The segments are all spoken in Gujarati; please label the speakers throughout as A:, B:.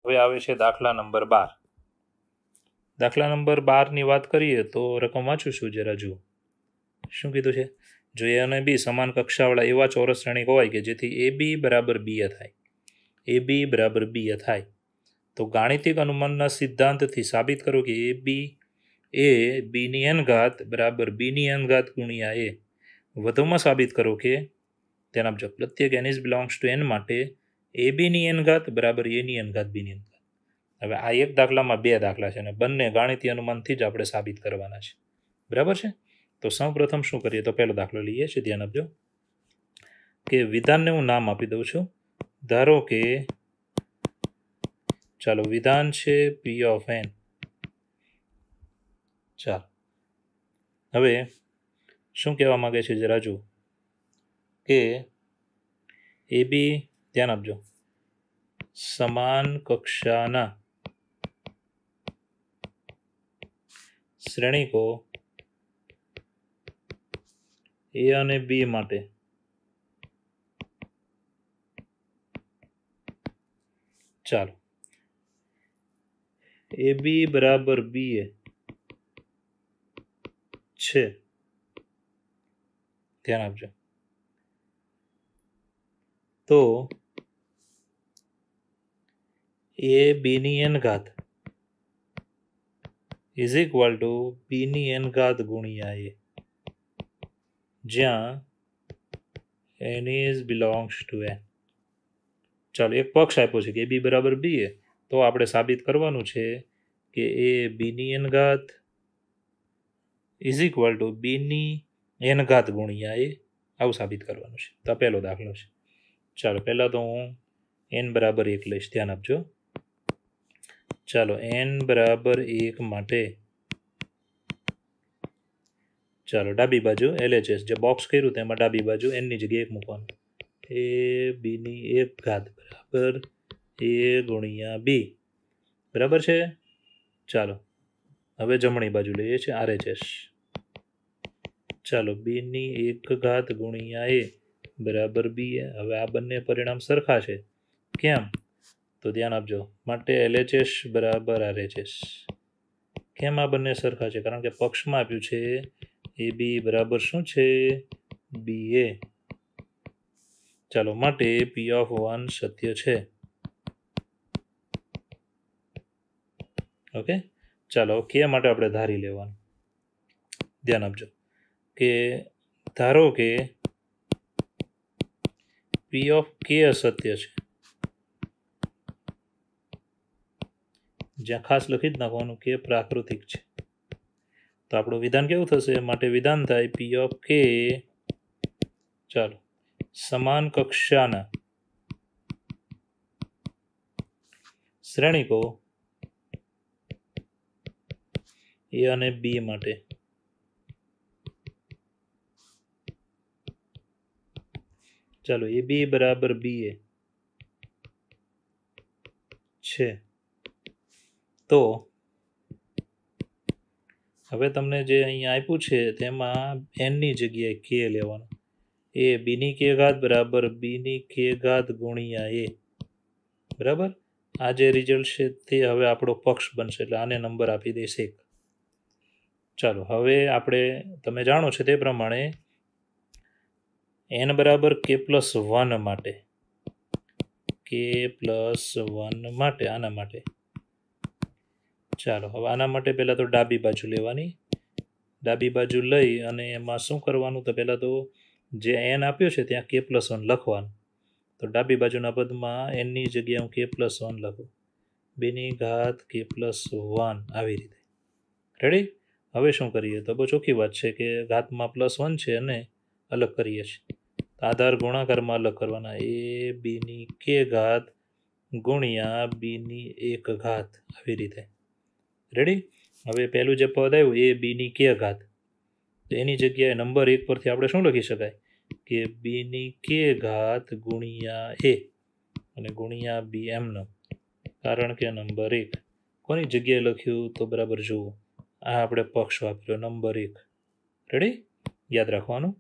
A: હવે આવે છે દાખલા નંબર 12. દાખલા નંબર 12 ની વાત કરીએ તો રકમ વાંચું છું જરા જુઓ. શું કીધું છે? જો એ અને બી સમાન કક્ષાવાળા એવા ચોરસ શ્રેણિક હોય કે જેથી એ બી બરાબર બીએ થાય, એ બી બરાબર બીએ થાય, તો ગાણિતિક અનુમાનના સિદ્ધાંતથી સાબિત કરો કે એ બીની એન ઘાત બરાબર બીની એન ઘાત ગુણ્યા એ. વધુમાં સાબિત કરો કે તેના મુજબ પ્રત્યેક N is belongs to N માટે એ બીની એન ઘાત બરાબર એની એન ઘાત બીની એન ઘાત. હવે આ એક દાખલામાં બે દાખલા છે અને બંને ગાણિતીય અનુમાનથી જ આપણે સાબિત કરવાના છે. બરાબર છે? તો સૌ પ્રથમ શું કરીએ તો પહેલો દાખલો લઈએ છીએ. ધ્યાન આપજો કે વિધાનને હું નામ આપી દઉં છું. ધારો કે ચાલો વિધાન છે પી ઓફ એન. ચાલો હવે શું કહેવા માંગે છે જરા જુઓ કે એ બી, ધ્યાન આપજો, સમાન કક્ષાના શ્રેણિકો એ અને બી માટે ચાલો એ બી બરાબર બી એ છે. ધ્યાન આપજો. તો એ બીની એન ઘાત ઇઝ ઇક્વલ ટુ બીની એન ઘાત ગુણ્યા એ, જ્યાં N is belongs to N. ચાલો એક પક્ષ આપ્યો છે કે એ બી બરાબર બી એ, તો આપણે સાબિત કરવાનું છે કે એ બીની એન ઘાત ઇઝ ઇક્વલ ટુ બીની એન ઘાત ગુણ્યા એ. આવું સાબિત કરવાનું છે. તો આ પહેલો દાખલો છે. ચાલો પહેલાં તો હું એન બરાબર 1 લઈશ. ધ્યાન આપજો. ચાલો એન બરાબર 1 માટે ચાલો ડાબી બાજુ LHS જે બોક્સ કર્યું તેમાં ડાબી બાજુ એનની જગ્યાએ 1 મૂકવાનું. એ બીની 1 ઘાત બરાબર એ ગુણ્યા બી. બરાબર છે? ચાલો હવે જમણી બાજુ લઈએ છીએ RHS. ચાલો બીની 1 ઘાત ગુણ્યા એ બરાબર બી એ. હવે આ બંને પરિણામ સરખા છે. કેમ? તો ધ્યાન આપજો. માટે LHS બરાબર RHS. કેમ આ બંને સરખા છે? કારણ કે પક્ષમાં આપ્યું છે એ બી બરાબર શું છે? બી એ. ચાલો માટે પી ઓફ 1 સત્ય છે. ઓકે. ચાલો કે માટે આપણે ધારી લેવાનું. ધ્યાન આપજો કે ધારો કે પી ઓફ કે અસત્ય છે, જ્યાં ખાસ લખી જ નાખવાનું કે પ્રાકૃતિક છે. તો આપણું વિધાન કેવું થશે? માટે વિધાન થાય પી ઓફ કે ચાલો સમાન કક્ષાના શ્રેણિકો એ અને બી માટે ચાલો એ બી બરાબર બી એ છે. તો હવે તમને જે અહીંયા આપ્યું છે તેમાં એનની જગ્યાએ કે લેવાનું. એ બીની કે ઘાત બરાબર બીની કે ઘાત ગુણ્યા એ. બરાબર? આ જે રિઝલ્ટ છે તે હવે આપણો પક્ષ બનશે, એટલે આને નંબર આપી દઈશ 1. ચાલો હવે આપણે તમે જાણો છો તે પ્રમાણે એન બરાબર કે પ્લસ 1 માટે આના માટે ચાલો હવે આના માટે પહેલાં તો ડાબી બાજુ લેવાની. ડાબી બાજુ લઈ અને એમાં શું કરવાનું? તો પહેલાં તો જે એન આપ્યો છે ત્યાં કે પ્લસ 1 લખવાનું. તો ડાબી બાજુના પદમાં એનની જગ્યાએ હું કે પ્લસ 1 લખું. બીની ઘાત કે પ્લસ 1 આવી રીતે. રેડી? હવે શું કરીએ? તો બહુ ચોખ્ખી વાત છે કે ઘાતમાં પ્લસ 1 છે અને અલગ કરીએ છીએ. આધાર ગુણાકારમાં અલગ કરવાના. એ બીની કે ઘાત ગુણ્યા બીની 1 ઘાત આવી રીતે. રેડી? હવે પહેલું જે પદ આવ્યું એ બીની કે ઘાત, તો એની જગ્યાએ નંબર 1 પરથી આપણે શું લખી શકાય કે બીની કે ઘાત ગુણ્યા એ અને ગુણ્યા બી એમનો, કારણ કે નંબર 1 કોની જગ્યાએ લખ્યું તો બરાબર જુઓ. આ આપણે પક્ષ વાપર્યો નંબર 1. રેડી? યાદ રાખવાનું.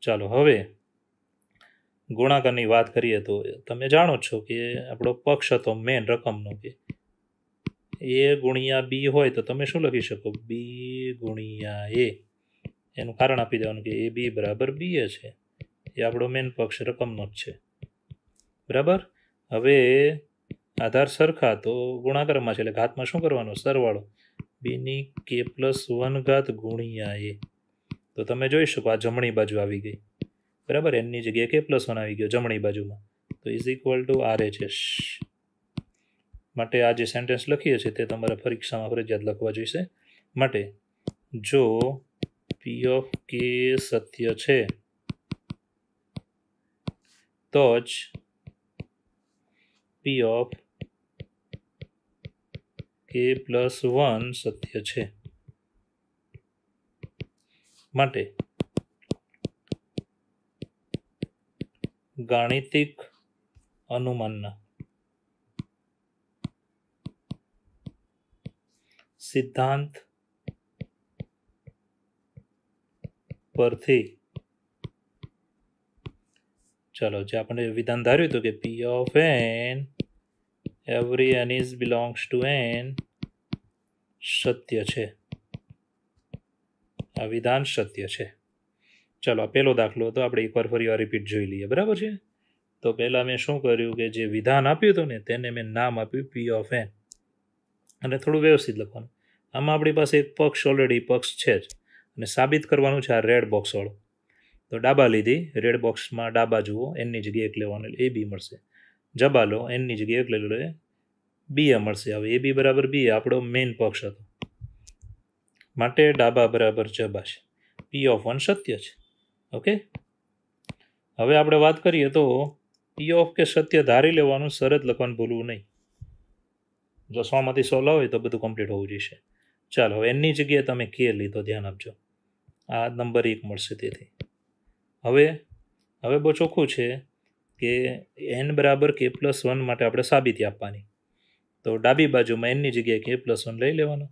A: ચાલો હવે ગુણાકારની વાત કરીએ તો તમે જાણો છો કે આપણો પક્ષ હતો મેન રકમનો કે એ ગુણ્યા બી હોય તો તમે શું લખી શકો બી ગુણ્યા એ એનું કારણ આપી દેવાનું કે એ બી બરાબર બી એ છે એ આપણો મેન પક્ષ રકમનો જ છે બરાબર હવે આધાર સરખા તો ગુણાકારમાં છે એટલે ઘાતમાં શું કરવાનો સરવાળો બીની કે પ્લસ 1 ઘાત ગુણ્યા એ તો તમે જોઈ શકો આ જમણી બાજુ આવી ગઈ બરાબર એની જગ્યાએ કે પ્લસ 1 આવી ગયો જમણી બાજુમાં તો ઇઝ ઇક્વલ ટુ RHS માટે આ જે સેન્ટેન્સ લખીએ છીએ તે તમારે પરીક્ષામાં ફરજિયાત લખવા જોઈશે માટે જો પી ઓફ કે સત્ય છે તો જ પી ઓફ કે પ્લસ 1 સત્ય છે માટે ગાણિતિક અનુમાનના સિદ્ધાંત પરથી ચાલો જે આપણે વિધાન ધાર્યું હતું કે P of N every N is belongs to N સત્ય છે આ વિધાન સત્ય છે ચાલો આ પહેલો દાખલો હતો આપણે એકવાર ફરી વાર રિપીટ જોઈ લઈએ બરાબર છે તો પહેલાં મેં શું કર્યું કે જે વિધાન આપ્યું હતું ને તેને મેં નામ આપ્યું પી ઓફ એન અને થોડું વ્યવસ્થિત લખવાનું આમાં આપણી પાસે એક પક્ષ ઓલરેડી પક્ષ છે જ અને સાબિત કરવાનું છે આ રેડ બોક્સવાળું તો ડાબા લીધી રેડ બોક્સમાં ડાબા જુઓ એનની જગ્યાએ એક લેવાનું એ બી મળશે જબા લો એનની જગ્યાએ એક લઈ લો બી એ મળશે હવે એ બી બરાબર બી આપણો મેઇન પક્ષ હતો માટે ડાબા બરાબર જબા છે પી ઓફ 1 સત્ય છે ઓકે હવે આપણે વાત કરીએ તો પી ઓફ કે સત્ય ધારી લેવાનું શરત લખવાનું ભૂલવું નહીં જો 100માંથી 100 લાવો હોય તો બધું કમ્પ્લીટ હોવું જોઈએ ચાલો હવે એની જગ્યાએ તમે કે લીધો ધ્યાન આપજો આ નંબર 1 મળશે તેથી હવે બહુ ચોખ્ખું છે કે એન બરાબર કે પ્લસ 1 માટે આપણે સાબિતી આપવાની તો ડાબી બાજુમાં એનની જગ્યાએ કે પ્લસ 1 લઈ લેવાનો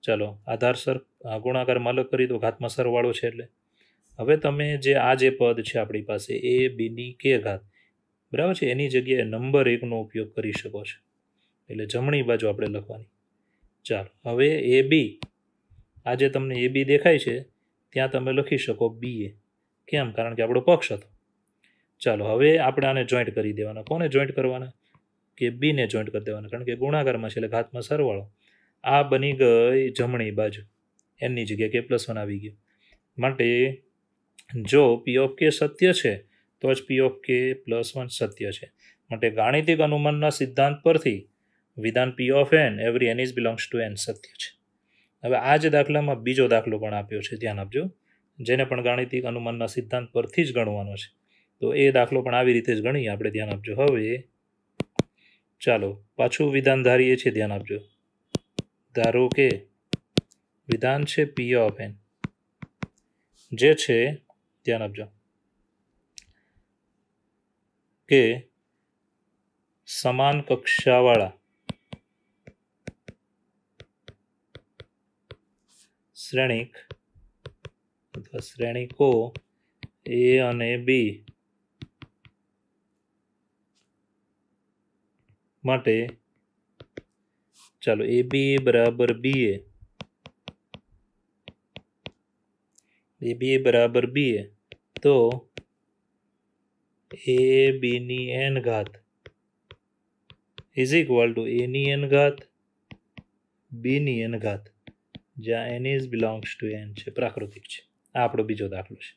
A: ચાલો આધારસર ગુણાકારમાં અલગ કરી દો ઘાતમાં સરવાળો છે એટલે હવે તમે જે પદ છે આપણી પાસે એ બીની કે ઘાત બરાબર છે એની જગ્યાએ નંબર 1નો ઉપયોગ કરી શકો છો એટલે જમણી બાજુ આપણે લખવાની ચાલો હવે એ બી આ જે તમને એ બી દેખાય છે ત્યાં તમે લખી શકો બી એ કેમ કારણ કે આપણો પક્ષ હતો ચાલો હવે આપણે આને જોઈન્ટ કરી દેવાના કોને જોઈન્ટ કરવાના કે બીને જોઈન્ટ કરી દેવાના કારણ કે ગુણાકારમાં છે એટલે ઘાતમાં સરવાળો આ બની ગઈ જમણી બાજુ એની જગ્યાએ કે પ્લસ 1 આવી ગયું માટે જો પી ઓફ કે સત્ય છે તો જ પી ઓફ કે પ્લસ 1 સત્ય છે માટે ગાણિતિક અનુમાનના સિદ્ધાંત પરથી વિધાન P of N every N is belongs to N સત્ય છે હવે આ જ દાખલામાં બીજો દાખલો પણ આપ્યો છે ધ્યાન આપજો જેને પણ ગાણિતિક અનુમાનના સિદ્ધાંત પરથી જ ગણવાનો છે તો એ દાખલો પણ આવી રીતે જ ગણીએ આપણે ધ્યાન આપજો હવે ચાલો પાછું વિધાન ધારીએ છીએ ધ્યાન આપજો ધારો કે વિધાન છે પી ઓફ એન જે છે ધ્યાન આપજો કે સમાન કક્ષાવાળા શ્રેણિક અથવા શ્રેણિકો એ અને બી માટે ચાલો એ બી બરાબર બી એ બરાબર બી તો એ બીની એન ઘાત ઇઝ ઇક્વલ ટુ એની એન ઘાત બીની એન ઘાત જ્યાં N is belongs to N છે પ્રાકૃતિક છે આ આપણો બીજો દાખલો છે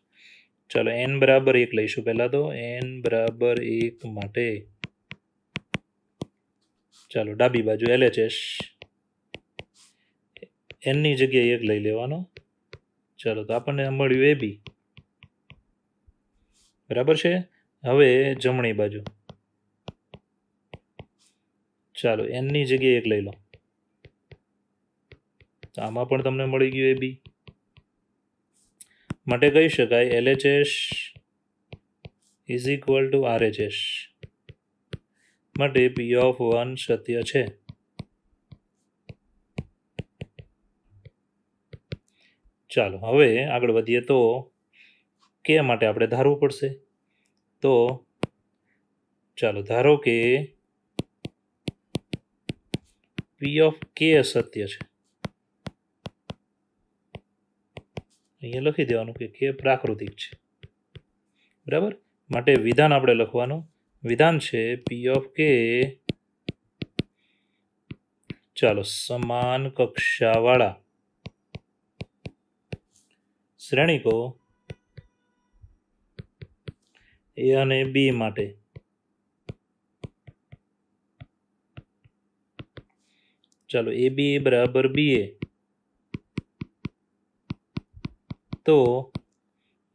A: ચાલો એન બરાબર 1 લઈશું પહેલાં તો એન બરાબર 1 માટે ચાલો ડાબી બાજુ LHS એનની જગ્યાએ 1 લઈ લેવાનો ચાલો તો આપણને મળ્યું એ બી બરાબર છે હવે જમણી બાજુ ચાલો એનની જગ્યાએ 1 લઈ લો તો આમાં પણ તમને મળી ગયું એ બી માટે કહી શકાય LHS is equal two RHS માટે પી ઓફ 1 સત્ય છે ચાલો હવે આગળ વધીએ તો કે માટે આપણે ધારવું પડશે તો ચાલો ધારો કે પી ઓફ કે સત્ય છે. અહીંયા લખી દેવાનું કે કે પ્રાકૃતિક છે. બરાબર. માટે વિધાન આપણે લખવાનું. વિધાન છે પી ઓફ કે ચાલો સમાન કક્ષાવાળા શ્રેણિકો એ અને બી માટે ચાલો એ બી બરાબર બી એ, તો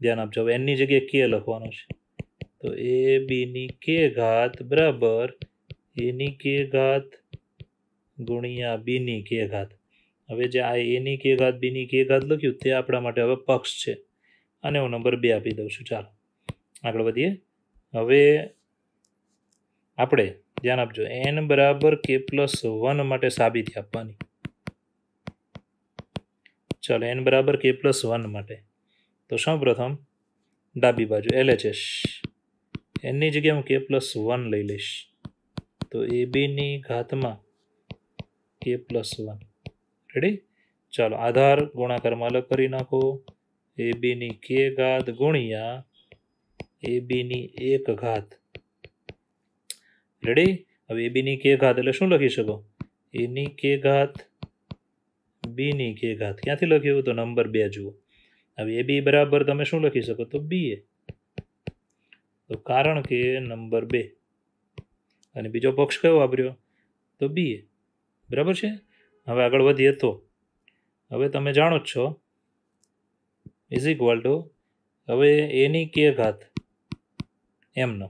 A: ધ્યાન આપજો. હવે એની જગ્યાએ કે લખવાનું છે. તો એ બીની કે ઘાત બરાબર એની કે ઘાત ગુણ્યા બીની કે ઘાત. હવે જે આ એની કે ઘાત બીની કે ઘાત લખ્યું તે આપણા માટે હવે પક્ષ છે, અને હું નંબર 2 આપી દઉં છું. ચાલો આગળ વધીએ. હવે આપણે ધ્યાન આપજો n બરાબર k+1 માટે સાબિતી આપવાની. ચાલો n બરાબર k+1 માટે તો સૌ પ્રથમ ડાબી બાજુ LHS એની જગ્યાએ હું k+1 લઈ લઈશ. તો એ બીની ઘાતમાં k+1. રેડી. ચાલો આધાર ગુણાકારમાં અલગ કરી નાખો. એ બીની કે ઘાત ગુણ્યા એ બીની એક ઘાત. રેડી. હવે એ બીની કે ઘાત એટલે શું લખી શકો? એની કે ઘાત બીની કે ઘાત. ક્યાંથી લખ્યું? તો નંબર 2 જુઓ. હવે એ બી બરાબર તમે શું લખી શકો? તો બી એ. તો કારણ કે નંબર 2 અને બીજો પક્ષ કયો વાપર્યો? તો બી એ. બરાબર છે. હવે આગળ વધીએ તો હવે તમે જાણો જ છો ઇઝ ઇક્વલ ટુ હવે એની કે ઘાત એમનો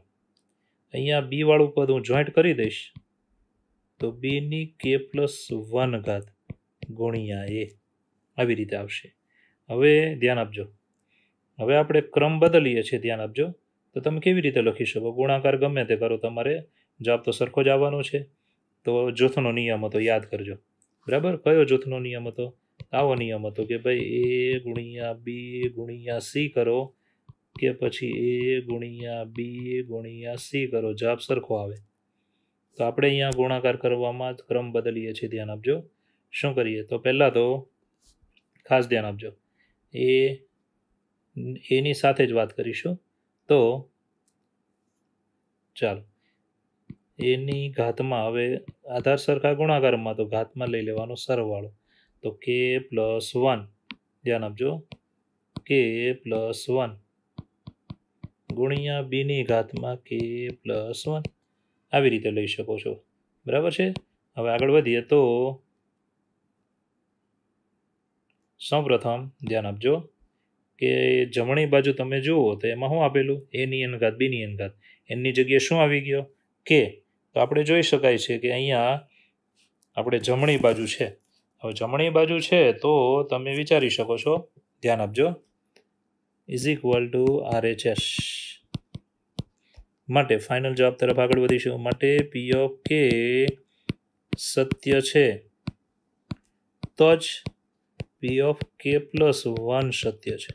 A: અહીંયા બી વાળું પદ હું જોઈન્ટ કરી દઈશ તો બીની k+1 ઘાત ગુણ્યા એ આવી રીતે આવશે. હવે ધ્યાન આપજો. હવે આપણે ક્રમ બદલીએ છીએ. ધ્યાન આપજો. તો તમે કેવી રીતે લખી શકો? ગુણાકાર ગમે તે કરો, તમારે જવાબ તો સરખો જ આવવાનો છે. તો જૂથનો નિયમ હતો, યાદ કરજો. બરાબર. કયો જૂથનો નિયમ હતો? આવો નિયમ હતો કે ભાઈ એ ગુણ્યા બી ગુણ્યા સી કરો કે પછી એ ગુણ્યા બી ગુણ્યા સી કરો, જવાબ સરખો આવે. તો આપણે અહીંયા ગુણાકાર કરવામાં જ ક્રમ બદલીએ છીએ. ધ્યાન આપજો. શું કરીએ? તો પહેલાં તો ખાસ ધ્યાન આપજો, એની સાથે જ વાત કરીશું. તો ચાલો એની ઘાતમાં હવે આધાર સરખા ગુણાકારમાં તો ઘાતમાં લઈ લેવાનો સરવાળો. તો k+1 ધ્યાન આપજો k+1 ગુણ્યા બીની ઘાતમાં k+1 આવી રીતે લઈ શકો છો. બરાબર છે. હવે આગળ વધીએ તો સૌપ્રથમ ધ્યાન આપજો કે જમણી બાજુ તમે જુઓ તો એમાં શું આપેલું? એની n ઘાત બીની n ઘાત. એની જગ્યાએ શું આવી ગયો? કે. તો આપણે જોઈ શકાય છે કે અહીંયા આપણે જમણી બાજુ છે. હવે જમણી બાજુ છે તો તમે વિચારી શકો છો. ધ્યાન આપજો ઇઝ ઇક્વલ ટુ RHS માટે ફાઇનલ જવાબ તરફ આગળ વધીશું. માટે પી ઓફ કે સત્ય છે તો જ પી ઓફ k+1 સત્ય છે.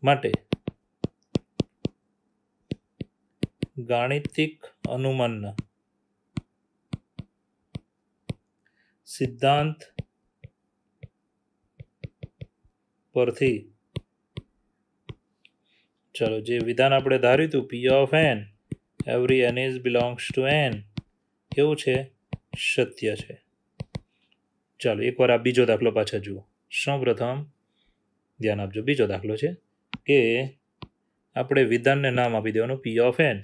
A: માટે ગાણિતિક અનુમાનના સિદ્ધાંત પરથી ચલો જે વિધાન આપણે ધાર્યું હતું પી of n every n is belongs two n કેવું છે? સત્ય છે. ચાલો એકવાર આ બીજો દાખલો પાછા જુઓ. સૌ પ્રથમ ધ્યાન આપજો. બીજો દાખલો છે કે આપણે વિધાનને નામ આપી દેવાનું પી ઓફ n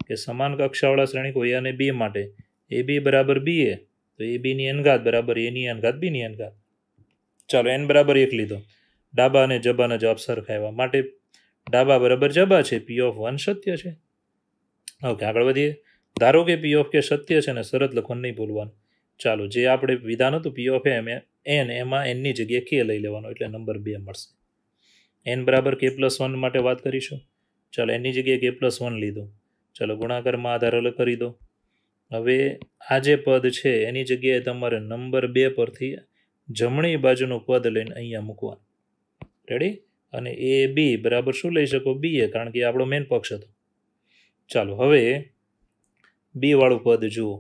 A: કે સમાન કક્ષાવાળા શ્રેણિકો એ અને બી માટે એ બી બરાબર બી એ, તો એ બીની n ઘાત બરાબર એની n ઘાત બીની n ઘાત. ચાલો n બરાબર 1 લીધો. ડાબા અને જબાના જવાબ સરખા આવ્યા. માટે ડાબા બરાબર જબા છે. પી ઓફ 1 સત્ય છે. ઓકે આગળ વધીએ. ધારો કે પી ઓફ કે સત્ય છે ને શરત લખવાનું નહીં ભૂલવાનું. ચાલો જે આપણે વિધાન હતું પી ઓફ n એમાં એનની જગ્યાએ કે લઈ લેવાનો એટલે નંબર 2 મળશે. n બરાબર k+1 માટે વાત કરીશું. ચાલો એની જગ્યાએ k+1 લીધું. ચાલો ગુણાકારમાં આધાર અલગ કરી દો. હવે આ જે પદ છે એની જગ્યાએ તમારે નંબર 2 પરથી જમણી બાજુનું પદ લઈને અહીંયા મૂકવાનું. રેડી. અને એ બી બરાબર શું લઈ શકો બી એ, કારણ કે એ આપણો મેન પક્ષ હતો. ચાલો હવે બી વાળું પદ જુઓ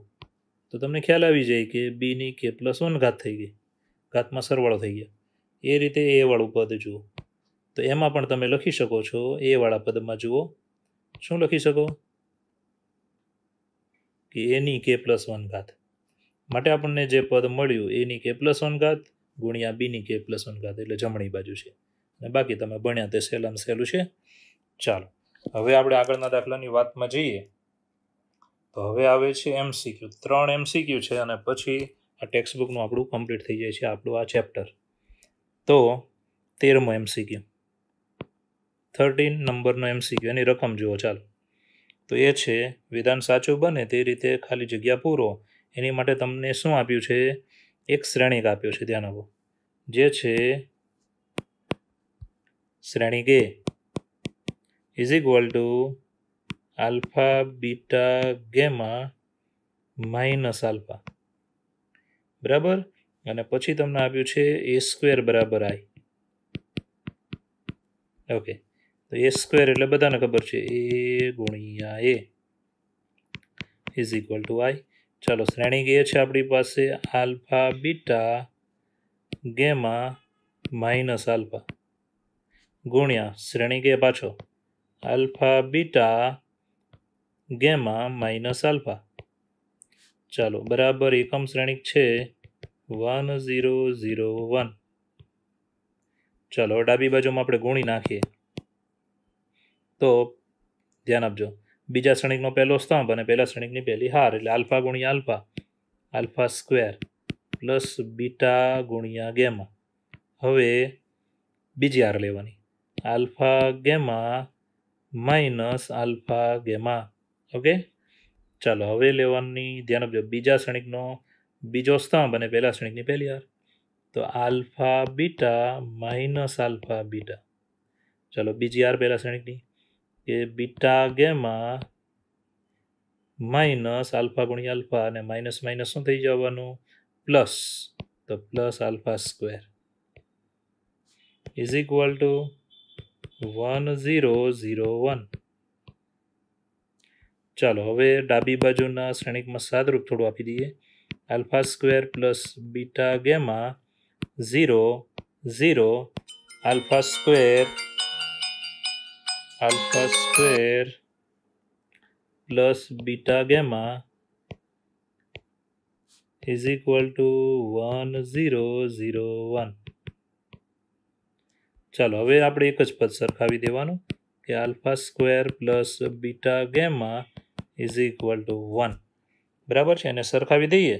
A: તો તમને ખ્યાલ આવી જાય કે બીની કે +1 ઘાત થઈ ગઈ, ઘાતમાં સરવાળો થઈ ગયા. એ રીતે એ વાળું પદ જુઓ તો એમાં પણ તમે લખી શકો છો. એ વાળા પદમાં જુઓ શું લખી શકો કે એની કે +1 ઘાત. માટે આપણને જે પદ મળ્યું એની કે +1 ઘાત ગુણ્યા બીની કે +1 ઘાત, એટલે જમણી બાજુ છે. અને બાકી તમે ભણ્યા તે સહેલામાં સહેલું છે. ચાલો હવે આપણે આગળના દાખલાની વાતમાં જઈએ. તો હવે આવે છે MCQ. 3 MCQ છે અને પછી આ ટેક્સ્ટબુકનું આપણું કમ્પ્લીટ થઈ જાય છે આપણું આ ચેપ્ટર. તો 13મો MCQ, 13 નંબરનો MCQ, એની રકમ જુઓ. ચાલો તો એ છે વિધાન સાચું બને તે રીતે ખાલી જગ્યા પૂરો. એની માટે તમને શું આપ્યું છે? એક શ્રેણિક આપ્યો છે, ધ્યાન આપો, જે છે શ્રેણિક A is equal to alpha beta gamma minus alpha, બરાબર. અને પછી તમને આપ્યું છે A² બરાબર I. ઓકે, તો A² એટલે બધાને ખબર છે A ગુણ્યા A is equal two I. ચાલો શ્રેણિક એ છે આપણી પાસે alpha beta gamma minus alpha ગુણ્યા શ્રેણિક એ પાછો alpha beta gamma minus alpha. ચાલો બરાબર એકમ શ્રેણિક છે 1 0 0 1. ચાલો ડાબી બાજુમાં આપણે ગુણી નાખીએ તો ધ્યાન આપજો, બીજા શ્રેણિકનો પહેલો સ્તંભ અને પહેલા શ્રેણિકની પહેલી હાર, એટલે આલ્ફા ગુણ્યા આલ્ફા, આલ્ફા² પ્લસ બીટા ગુણ્યા ગેમા. હવે બીજી હાર લેવાની, alpha gamma minus alpha gamma. Okay, ચાલો હવે લેવાની, ધ્યાન આપજો, બીજા શ્રેણિકનો બીજો સ્તંભ અને પહેલા શ્રેણિકની પહેલી હાર, તો alpha beta minus alpha beta. ચાલો બીજી હાર પહેલા શ્રેણિકની કે બીટા ગેમા માઇનસ આલ્ફા ગુણ્યા આલ્ફા, અને માઇનસ માઇનસ શું થઈ જવાનું? પ્લસ, તો પ્લસ આલ્ફા² ઇઝ ઇક્વલ ટુ 1 0 0 1. ચાલો હવે ડાબી બાજુના શ્રેણિકમાં સાદરૂપ થોડું આપી દઈએ, alpha plus beta gamma 0 0 alpha plus beta gamma is equal to 1 0 0 1. ચાલો હવે આપણે એક જ પદ સરખાવી દેવાનું કે alpha plus beta gamma is equal to 1, બરાબર છે. એને સરખાવી દઈએ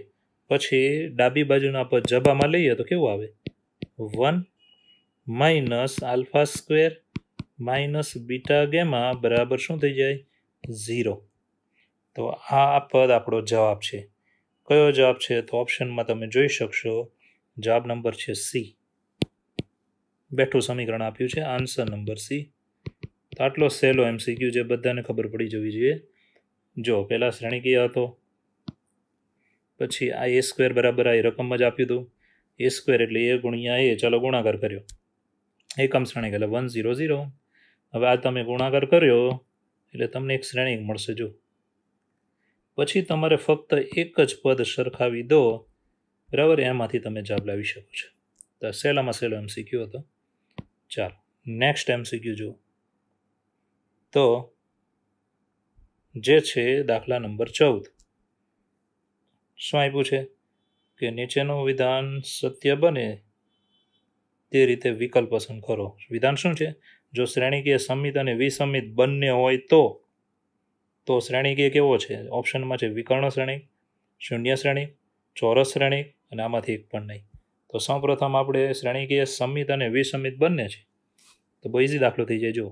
A: પછી ડાબી બાજુના પદ જબામાં લઈએ તો કેવું આવે? 1 માઇનસ આલ્ફા² માઇનસ બીટા ગેમા બરાબર શું થઈ જાય? 0. તો આ પદ આપણો જવાબ છે. કયો જવાબ છે? તો ઓપ્શનમાં તમે જોઈ શકશો, જવાબ નંબર છે C. બેઠું સમીકરણ આપ્યું છે, આન્સર નંબર C. તો આટલો સહેલો MCQ જે બધાને ખબર પડી જવી જોઈએ. જો પહેલા શ્રેણિક એ હતો, પછી આ A² બરાબર I રકમ જ આપ્યું હતું, A² એટલે A ગુણ્યા A, ચાલો ગુણાકાર કર્યો, એકમ શ્રેણિક એટલે 1 0 0. હવે આ તમે ગુણાકાર કર્યો એટલે તમને એક શ્રેણિક મળશે. જો પછી તમારે ફક્ત એક જ પદ સરખાવી દો, બરાબર, એમાંથી તમે જવાબ લાવી શકો છો. તો સહેલામાં સહેલો MCQ હતો. ચાલો નેક્સ્ટ MCQ જુઓ. તો જે છે દાખલા નંબર 14. શું આપ્યું છે કે નીચેનું વિધાન સત્ય બને તે રીતે વિકલ્પ પસંદ કરો. વિધાન શું છે? જો શ્રેણિક એ સમિત અને વિસમિત બંને હોય તો શ્રેણિક એ કેવો છે? ઓપ્શનમાં છે વિકર્ણ શ્રેણિક, શૂન્ય શ્રેણિક, ચોરસ શ્રેણિક, અને આમાંથી એક પણ નહીં. તો સૌપ્રથમ આપણે શ્રેણિક એ સમિત અને વિસમિત બંને છે, તો બહુ ઇઝી દાખલો થઈ જાય. જો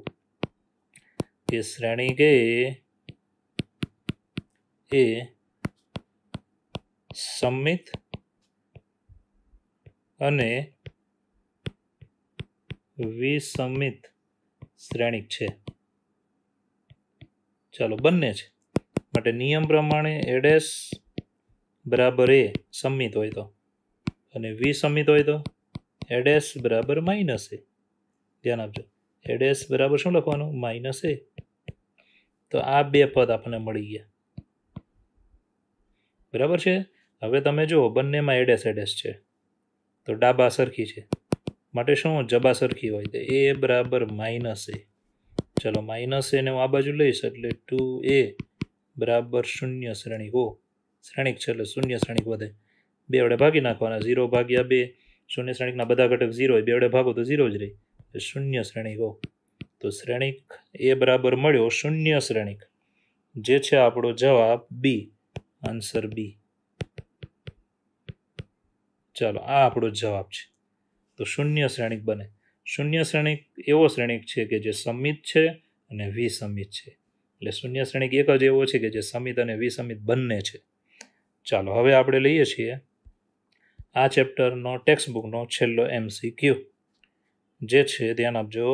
A: કે શ્રેણિક એ સમિત અને વિસમિત શ્રેણિક છે. ચાલો બંને છે, માટે નિયમ પ્રમાણે A' બરાબર A સમિત હોય તો, અને વિસમિત હોય તો A' બરાબર -A. ધ્યાન આપજો, એ ડેશ બરાબર શું લખવાનું? માઇનસ એ. તો આ બે પદ આપણને મળી ગયા, બરાબર છે. હવે તમે જુઓ બંનેમાં એડેસ છે, તો ડાબા સરખી છે માટે શું જબા સરખી હોય તો એ બરાબર માઇનસ એ. ચલો માઇનસ એને હું આ બાજુ લઈશ એટલે 2a બરાબર શૂન્ય શ્રેણિક. શ્રેણિક છે એટલે શૂન્ય શ્રેણિક વધે. બે વડે ભાગી નાખવાના, 0 ભાગ્યા 2. શૂન્ય શ્રેણિકના બધા ઘટક 0 હોય, બે વડે ભાગો તો 0 જ રહે, શૂન્ય શ્રેણિક. તો શ્રેણિક એ બરાબર મળ્યો શૂન્ય શ્રેણિક, જે છે આપણો જવાબ બી, આન્સર બી. ચાલો આ આપણો જવાબ છે. તો શૂન્ય શ્રેણિક બને. શૂન્ય શ્રેણિક એવો શ્રેણિક છે કે જે સમિત છે અને વિસમિત છે. એટલે શૂન્ય શ્રેણિક એક જ એવો છે કે જે સમિત અને વિસમિત બંને છે. ચાલો હવે આપણે લઈએ છીએ આ ચેપ્ટરનો ટેક્સ્ટબુકનો છેલ્લો MCQ, જે છે ધ્યાન આપજો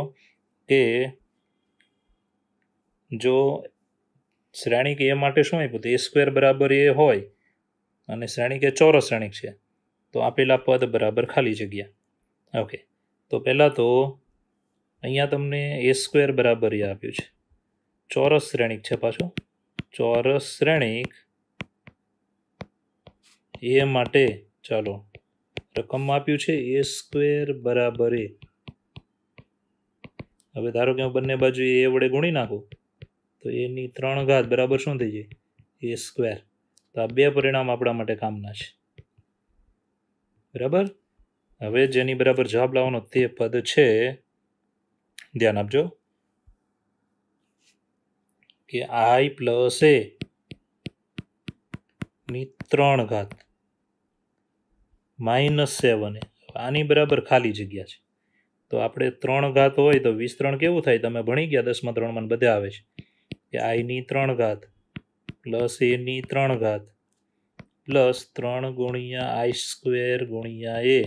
A: કે જો શ્રેણિક એ માટે શું આપ્યું? તો A² બરાબર એ હોય અને શ્રેણિક એ ચોરસ શ્રેણિક છે, તો આપેલા પદ બરાબર ખાલી જગ્યા. ઓકે, તો પહેલાં તો અહીંયા તમને A² બરાબર એ આપ્યું છે, ચોરસ શ્રેણિક છે, પાછું ચોરસ શ્રેણિક એ માટે ચાલો રકમમાં આપ્યું છે A² બરાબર એ. હવે ધારો કે હું બંને બાજુ એ વડે ગુણી નાખું તો એની 3 ઘાત બરાબર શું થઈ જાય? A². તો આ બે પરિણામ આપણા માટે કામના છે, બરાબર. હવે જેની બરાબર જવાબ લાવવાનો તે પદ છે, ધ્યાન આપજો કે I + A ની 3 ઘાત -7a. આની બરાબર ખાલી જગ્યા છે, તો આપણે 3 ઘાત હોય તો વિસ્તરણ કેવું થાય? તમે ભણી ગયા 10મા ધોરણમાં બધે આવે છે કે I ની 3 ઘાત પ્લસ A ની 3 ઘાત પ્લસ 3 ગુણ્યા I² ગુણ્યા A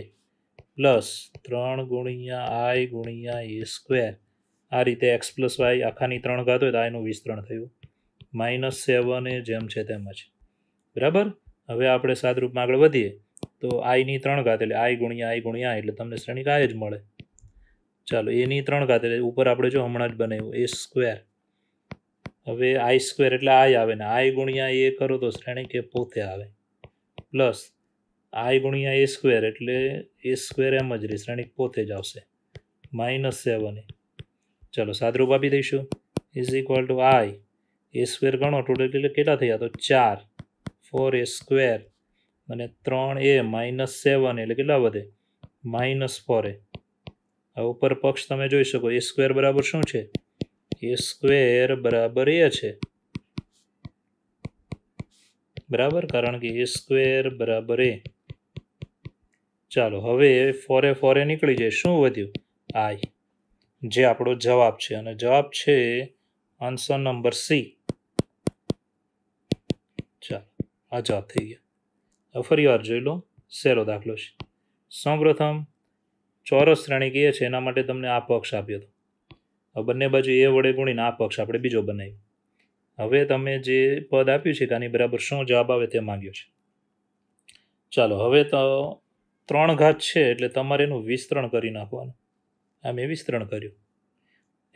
A: પ્લસ 3 ગુણ્યા I ગુણ્યા A². આ રીતે x + y આખાની 3 ઘાત હોય તો આનું વિસ્તરણ થયું -7a જેમ છે તેમ જ, બરાબર. હવે આપણે સાદરૂપમાં આગળ વધીએ તો I ની 3 ઘાત એટલે I ગુણ્યા એટલે તમને શ્રેણિક I જ મળે. ચાલો A ની 3 ઘાત એટલે ઉપર આપણે જો હમણાં જ બનાવ્યું A². હવે I² એટલે I આવે ને I ગુણ્યા A કરો તો શ્રેણિક એ પોતે આવે, પ્લસ I ગુણ્યા A² એટલે A² એમ જ રહે, શ્રેણિક પોતે જ આવશે -7a. ચાલો સાદરૂપ આપી દઈશું = I A² ગણો ટોટલ એટલે કેટલા થયા? તો 4 4a² અને 3a -7 એટલે કેટલા વધે? -4a. આ ઉપર પક્ષ તમે જોઈ શકો A² બરાબર શું છે? A² બરાબર a છે, બરાબર, કારણ કે A² બરાબર a. ચાલો હવે 4a નીકળી જાય, શું વધ્યું? I, જે આપણો જવાબ છે, અને જવાબ છે આન્સર નંબર C. ચાલો આ જવાબ થઈ ગયા. હવે ફરી વાર જોઈ લો, સહેલો દાખલો છે. સૌપ્રથમ ચોરસ શ્રેણિક એ છે, એના માટે તમને આ પક્ષ આપ્યો હતો. હવે બંને બાજુ એ વડે ગુણીને આ પક્ષ આપણે બીજો બનાવ્યો. હવે તમે જે પદ આપ્યું છે કે આની બરાબર શું જવાબ આવે તે માંગ્યો છે. ચાલો હવે તો 3 ઘાત છે એટલે તમારે એનું વિસ્તરણ કરી નાખવાનું. આ મેં વિસ્તરણ કર્યું.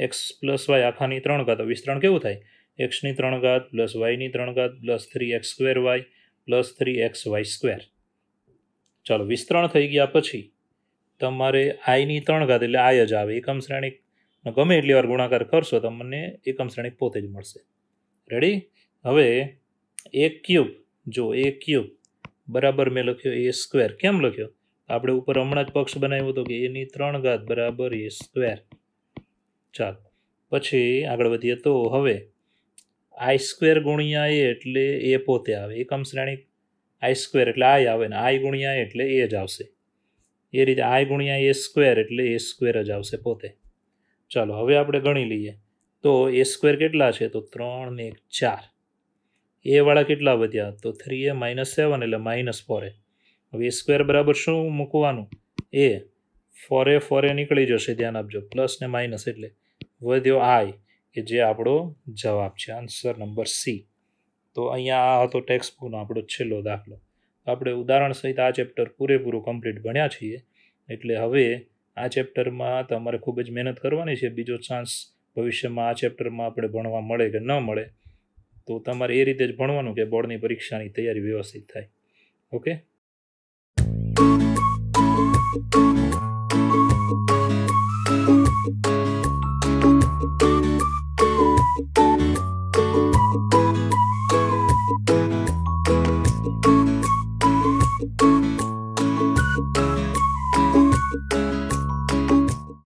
A: x + y આખાની 3 ઘાત, વિસ્તરણ કેવું થાય? x ની 3 ઘાત પ્લસ y ની 3 ઘાત પ્લસ 3x² પ્લસ 3xy². ચાલો વિસ્તરણ થઈ ગયા પછી તમારે I ની 3 ઘાત એટલે I જ આવે. એકમ શ્રેણિક ગમે એટલી વાર ગુણાકાર કરશો તમને એકમ શ્રેણિક પોતે જ મળશે. રેડી? હવે A³ જો A³ બરાબર મેં લખ્યો A². કેમ લખ્યો? આપણે ઉપર હમણાં જ પક્ષ બનાવ્યો હતો કે A ની 3 ઘાત બરાબર A². ચાલો પછી આગળ વધીએ તો હવે I² ગુણ્યા A એટલે A પોતે આવે. એકમ શ્રેણિક I² એટલે I આવે ને I ગુણ્યા A એટલે A જ આવશે. એ રીતે I ગુણ્યા A² એટલે A² જ આવશે પોતે. ચાલો હવે આપણે ગણી લઈએ તો A² કેટલા છે? તો 3 ને 4. A વાળા કેટલા વધ્યા? તો 3a -7 એટલે -4a. હવે A² બરાબર શું મૂકવાનું? A. 4a નીકળી જશે, ધ્યાન આપજો, પ્લસ ને માઇનસ એટલે વધ્યો I, કે જે આપણો જવાબ છે, આન્સર નંબર C. તો અહીંયા આ હતો ટેક્સ્ટબુકનો આપણો છેલ્લો દાખલો. આપણે ઉદાહરણ સહિત આ ચેપ્ટર પૂરેપૂરું કમ્પ્લીટ ભણ્યા છીએ, એટલે હવે આ ચેપ્ટરમાં તમારે ખૂબ જ મહેનત કરવાની છે. બીજો ચાન્સ ભવિષ્યમાં આ ચેપ્ટરમાં આપણે ભણવા મળે કે ન મળે, તો તમારે એ રીતે જ ભણવાનું કે બોર્ડની પરીક્ષાની તૈયારી વ્યવસ્થિત થાય. ઓકે.